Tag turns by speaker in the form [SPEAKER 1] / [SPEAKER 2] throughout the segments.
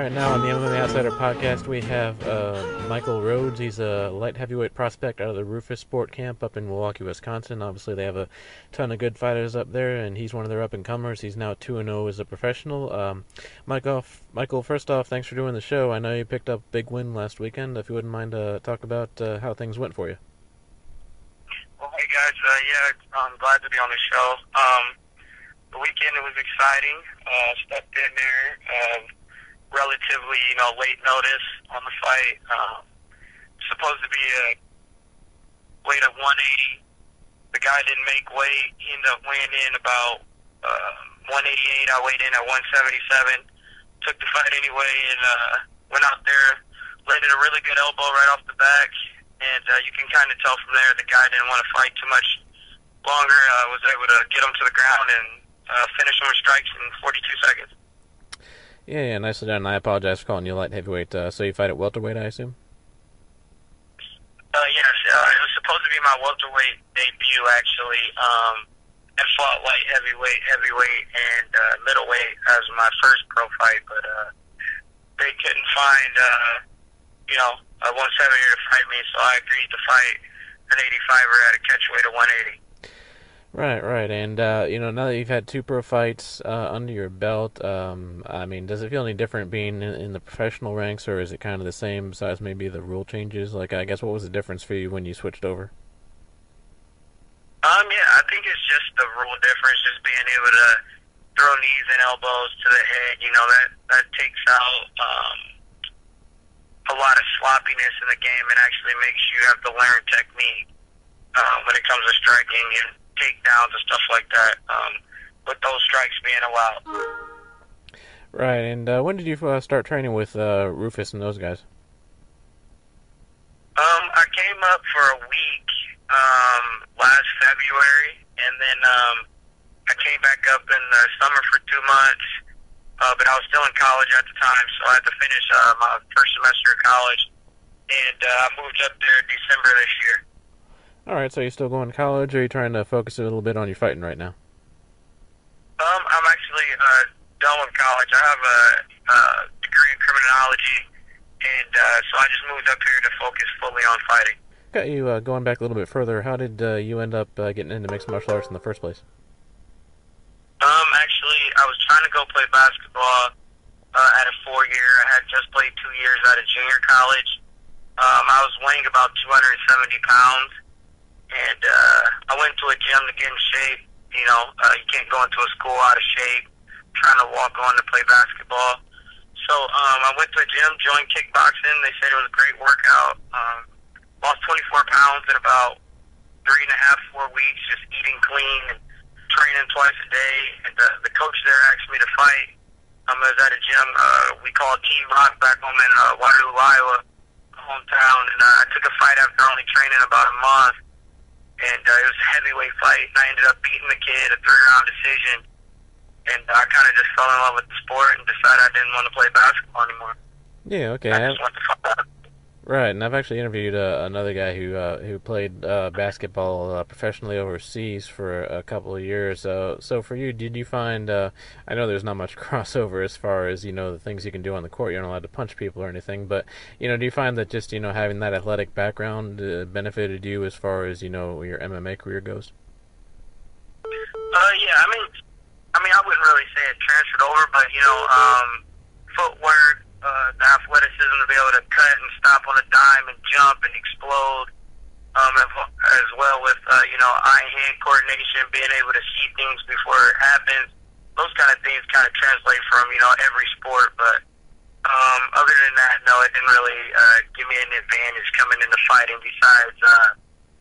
[SPEAKER 1] right now on the MMA Outsider Podcast, we have Michael Rhodes. He's a light heavyweight prospect out of the Roufusport camp up in Milwaukee, Wisconsin. Obviously, they have a ton of good fighters up there, and he's one of their up-and-comers. He's now 2-0 as a professional. Michael, first off, thanks for doing the show. I know you picked up a big win last weekend. If you wouldn't mind, talk about how things went for you.
[SPEAKER 2] Well, hey guys, I'm glad to be on the show. The weekend, it was exciting. Stepped in there, relatively, late notice on the fight. Supposed to be a weight of 180. The guy didn't make weight. He ended up weighing in about 188. I weighed in at 177. Took the fight anyway and went out there, landed a really good elbow right off the back. And you can kind of tell from there the guy didn't want to fight too much longer. I was able to get him to the ground and finish him with strikes in 42 seconds.
[SPEAKER 1] Yeah, nicely done. I apologize for calling you light heavyweight. So you fight at welterweight, I assume?
[SPEAKER 2] Yes. It was supposed to be my welterweight debut, actually. I fought light heavyweight, and middleweight as my first pro fight, but they couldn't find, a 170 to fight me, so I agreed to fight an 85er at a catchweight of 180.
[SPEAKER 1] Right. And, now that you've had two pro fights under your belt, does it feel any different being in the professional ranks, or is it kind of the same besides maybe the rule changes? Like, I guess, what was the difference for you when you switched over?
[SPEAKER 2] I think it's just the rule difference, just being able to throw knees and elbows to the head. That takes out a lot of sloppiness in the game and actually makes you have to learn technique when it comes to striking and takedowns and stuff like that, with those strikes being allowed.
[SPEAKER 1] Right, and when did you start training with Rufus and those guys?
[SPEAKER 2] I came up for a week last February, and then I came back up in the summer for 2 months, but I was still in college at the time, so I had to finish my first semester of college, and I moved up there in December this year.
[SPEAKER 1] All right, so you're still going to college, or are you trying to focus a little bit on your fighting right now?
[SPEAKER 2] I'm actually done with college. I have a degree in criminology, and so I just moved up here to focus fully on fighting.
[SPEAKER 1] Got you going back a little bit further. How did you end up getting into mixed martial arts in the first place?
[SPEAKER 2] Actually, I was trying to go play basketball at a 4-year. I had just played 2 years at a junior college. I was weighing about 270 pounds. And I went to a gym to get in shape. You can't go into a school out of shape, trying to walk on to play basketball. So I went to a gym, joined kickboxing. They said it was a great workout. Lost 24 pounds in about 3.5, 4 weeks, just eating clean and training twice a day. And the coach there asked me to fight. I was at a gym we call Team Rock back home in Waterloo, Iowa, hometown. And I took a fight after only training about a month. And it was a heavyweight fight, and I ended up beating the kid, a 3-round decision. And I kind of just fell in love with the sport and decided I didn't want to play basketball anymore.
[SPEAKER 1] Yeah, okay.
[SPEAKER 2] I just wanted to fight.
[SPEAKER 1] Right, and I've actually interviewed another guy who played basketball professionally overseas for a couple of years. So for you, did you find, I know there's not much crossover as far as, the things you can do on the court. You're not allowed to punch people or anything, but, do you find that just, having that athletic background benefited you as far as, your MMA career goes?
[SPEAKER 2] I wouldn't really say it transferred over, but, footwork, the athleticism to be able to cut and stop on a dime and jump and explode, as well with, eye-hand coordination, being able to see things before it happens. Those kind of things kind of translate from, every sport. But other than that, no, it didn't really give me an advantage coming into fighting. Besides,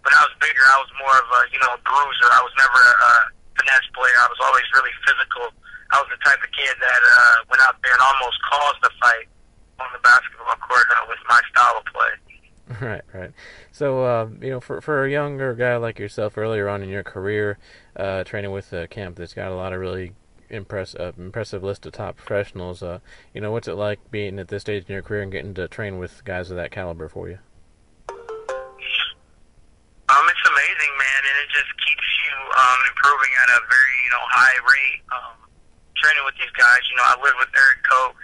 [SPEAKER 2] when I was bigger, I was more of a, a bruiser. I was never a finesse player. I was always really physical. I was the type of kid that went out there and almost caused a fight on the basketball court with my style of play.
[SPEAKER 1] Right. So, for a younger guy like yourself, earlier on in your career, training with a camp that's got a lot of really impressive list of top professionals, what's it like being at this stage in your career and getting to train with guys of that caliber for you?
[SPEAKER 2] It's amazing, man, and it just keeps you improving at a very, high rate. Training with these guys, I live with Eric Koch.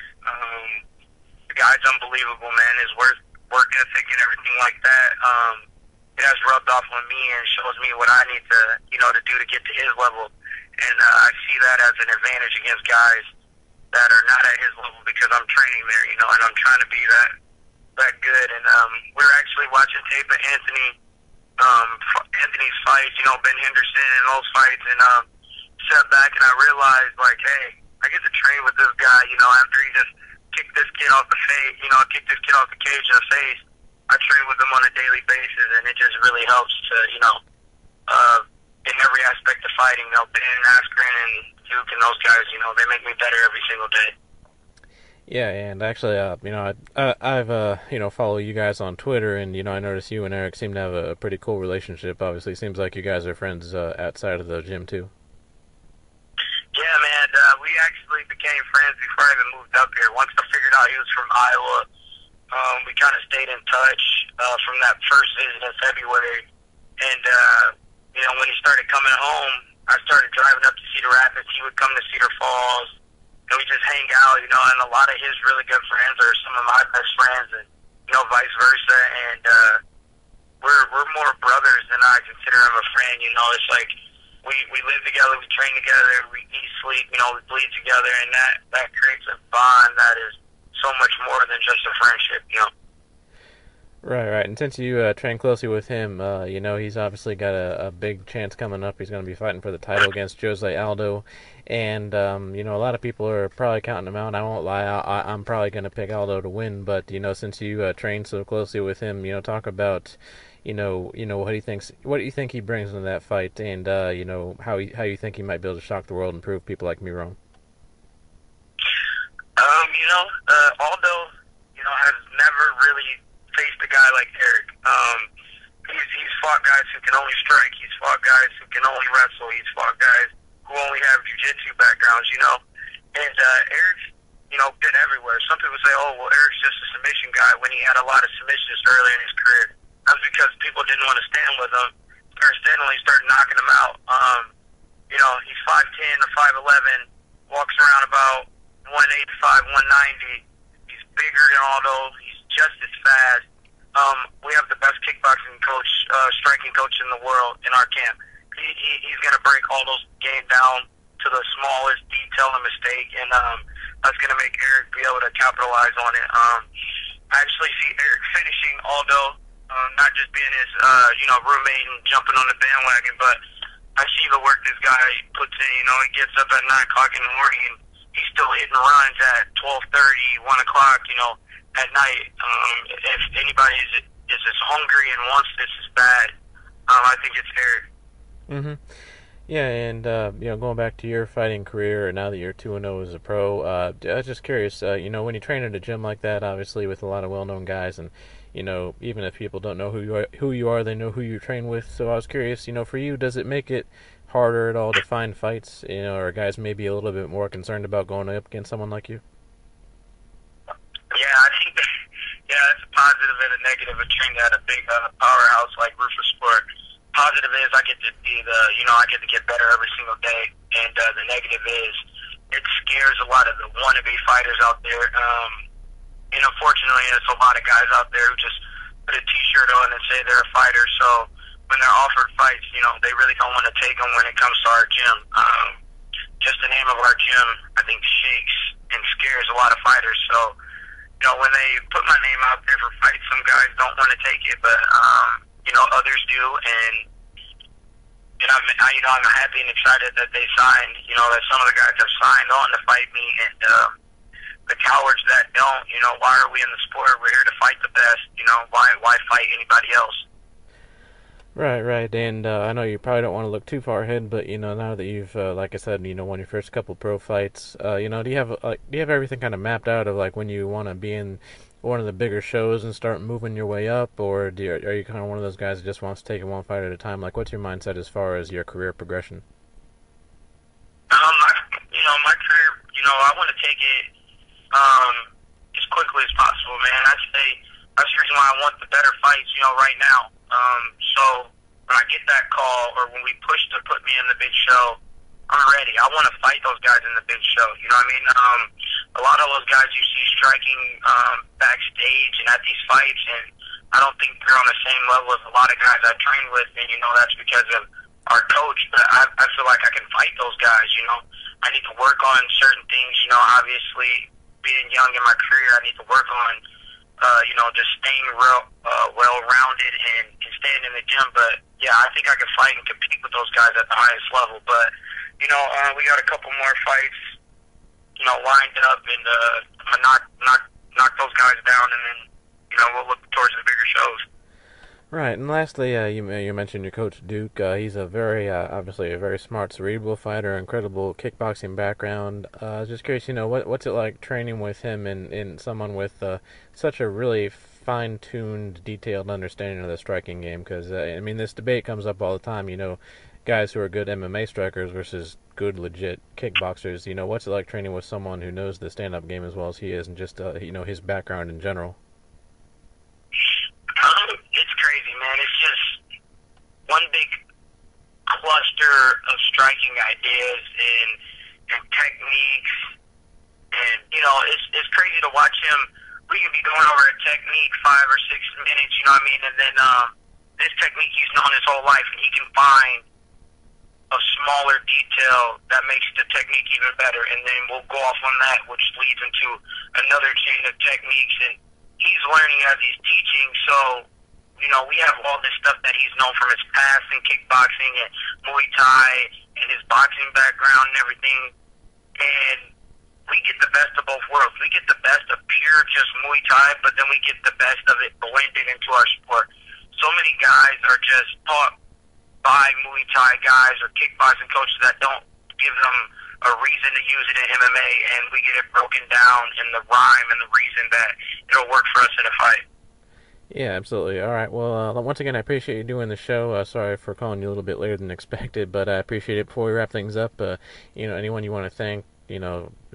[SPEAKER 2] The guy's unbelievable, man. His work ethic and everything like that. It has rubbed off on me and shows me what I need to, to do to get to his level. And I see that as an advantage against guys that are not at his level because I'm training there, and I'm trying to be that good. And we're actually watching tape of Anthony's fights, Ben Henderson and those fights, and sat back and I realized, like, hey, I get to train with this guy, after he just kicked this kid off the face, kicked this kid off the cage in the face. I train with him on a daily basis, and it just really helps to, in every aspect of fighting. Ben Askren and Duke and those guys, they make me better every single day.
[SPEAKER 1] Yeah, and actually, I've follow you guys on Twitter, and I noticed you and Eric seem to have a pretty cool relationship. Obviously, seems like you guys are friends outside of the gym too.
[SPEAKER 2] Yeah, man, we actually became friends before I even moved up here. Once I figured out he was from Iowa, we kind of stayed in touch from that first visit in February. And, when he started coming home, I started driving up to Cedar Rapids. He would come to Cedar Falls, and we just hang out, and a lot of his really good friends are some of my best friends, and, vice versa. And we're more brothers than I consider him a friend. It's like we live together, we train together, we eat, sleep, we bleed together, and that creates a bond that is so much more than just a friendship,
[SPEAKER 1] Right. And since you train closely with him, he's obviously got a big chance coming up. He's going to be fighting for the title against Jose Aldo. And, a lot of people are probably counting him out. I won't lie, I'm probably going to pick Aldo to win. But, since you train so closely with him, talk about, what he thinks, what do you think he brings into that fight, and, how you think he might be able to shock the world and prove people like me wrong.
[SPEAKER 2] Aldo, has never really faced a guy like Eric. He's fought guys who can only strike. He's fought guys who can only wrestle. He's fought guys who only have jiu-jitsu backgrounds, And Eric's, been everywhere. Some people say, oh, well, Eric's just a submission guy, when he had a lot of submissions earlier in his career. That was because people didn't want to stand with him. He started knocking him out. He's 5'10" to 5'11", walks around about 185, 190. He's bigger than Aldo. He's just as fast. We have the best kickboxing coach, striking coach in the world in our camp. He's going to break Aldo's game down to the smallest detail and mistake, and that's going to make Eric be able to capitalize on it. I actually see Eric finishing Aldo, not just being his roommate and jumping on the bandwagon, but I see the work this guy puts in. He gets up at 9 o'clock in the morning, and he's still hitting runs at 12:30, 1 o'clock, at night. If anybody is as hungry and wants this as bad, I think it's Eric.
[SPEAKER 1] Mm-hmm. Yeah, and going back to your fighting career, now that you're 2-0 as a pro, I was just curious. When you train at a gym like that, obviously with a lot of well-known guys, and even if people don't know who you are, they know who you train with. So I was curious, for you, does it make it harder at all to find fights? Or guys maybe a little bit more concerned about going up against someone like you?
[SPEAKER 2] Yeah, I think that's a positive and a negative of training at a big powerhouse like Roufusport. Positive is I get to be I get to get better every single day, and the negative is it scares a lot of the wannabe fighters out there. And unfortunately, there's a lot of guys out there who just put a T-shirt on and say they're a fighter. So when they're offered fights, they really don't want to take them when it comes to our gym. Just the name of our gym, I think, shakes and scares a lot of fighters. So when they put my name out there for fights, some guys don't want to take it, but others do, and I'm happy and excited that they signed. That some of the guys have signed on to fight me, and the cowards that don't, why are we in the sport? We're here to fight the best. Why fight anybody else?
[SPEAKER 1] Right, and I know you probably don't want to look too far ahead, but now that you've, like I said, won your first couple pro fights, do you have everything kind of mapped out of like when you want to be in one of the bigger shows and start moving your way up, or are you kind of one of those guys that just wants to take it one fight at a time? Like, what's your mindset as far as your career progression?
[SPEAKER 2] My career, I want to take it as quickly as possible, man. That's the reason why I want the better fights, right now. So when I get that call, or when we push to put me in the big show, I'm ready. I want to fight those guys in the big show. You know what I mean? a lot of those guys you see striking backstage and at these fights, and I don't think they're on the same level as a lot of guys I train with, and that's because of our coach. But I feel like I can fight those guys. I need to work on certain things. Obviously being young in my career, I need to work on just staying well-rounded and staying in the gym. But yeah, I think I can fight and compete with those guys at the highest level. But we got a couple more fights lined up, and I'm gonna knock those guys down, and then we'll look towards the bigger shows.
[SPEAKER 1] Right, and lastly, you mentioned your coach Duke. He's a very obviously a very smart, cerebral fighter, incredible kickboxing background. Just curious, what's it like training with him and someone with such a really fine-tuned, detailed understanding of the striking game? Because this debate comes up all the time. Guys who are good MMA strikers versus good, legit kickboxers. What's it like training with someone who knows the stand-up game as well as he is, and just his background in general?
[SPEAKER 2] It's crazy, man. It's just one big cluster of striking ideas and techniques, and it's crazy to watch him. We could be going over a technique 5 or 6 minutes, and then this technique he's known his whole life, and he can find a smaller detail that makes the technique even better, and then we'll go off on that, which leads into another chain of techniques, and he's learning as he's teaching. So we have all this stuff that he's known from his past in kickboxing and Muay Thai and his boxing background and everything, and we get the best of both worlds. We get the best of pure just Muay Thai, but then we get the best of it blended into our sport. So many guys are just taught by Muay Thai guys or kickboxing coaches that don't give them a reason to use it in MMA, and we get it broken down in the rhyme and the reason that it'll work for us in a fight.
[SPEAKER 1] Yeah, absolutely. All right. Well, once again, I appreciate you doing the show. Sorry for calling you a little bit later than expected, but I appreciate it. Before we wrap things up, anyone you want to thank,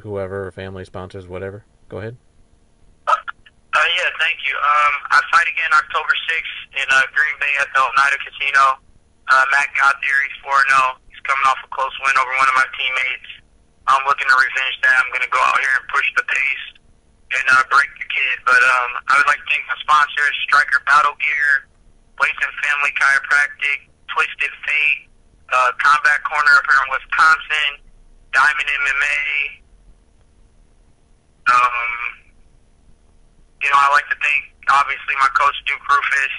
[SPEAKER 1] whoever, family, sponsors, whatever, go ahead.
[SPEAKER 2] Yeah, thank you. I fight again October 6th in Green Bay at the Oneida Casino. Matt got there. He's 4-0. He's coming off a close win over one of my teammates. I'm looking to revenge that. I'm going to go out here and push the pace and break the kid. But I would like to thank my sponsors, Striker Battle Gear, Place and Family Chiropractic, Twisted Fate, Combat Corner up here in Wisconsin, Diamond MMA. I like to thank, obviously, my coach, Duke Rufus,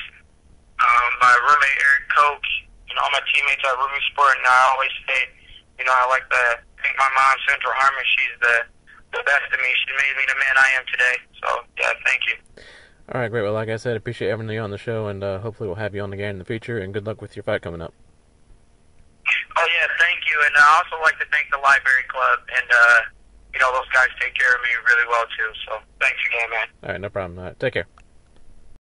[SPEAKER 2] my roommate, Eric Coach, all my teammates at Roufusport, and I always say, I like to thank my mom, Central Harmon. She's the best of me. She made me the man I am today. So, yeah, thank you.
[SPEAKER 1] All right, great. Well, like I said, appreciate having you on the show, and hopefully we'll have you on again in the future, and good luck with your fight coming up.
[SPEAKER 2] Oh, yeah, thank you. And I also like to thank the Library Club, and, those guys take care of me really well, too. So, thanks again, man.
[SPEAKER 1] All right, no problem. All right, take care.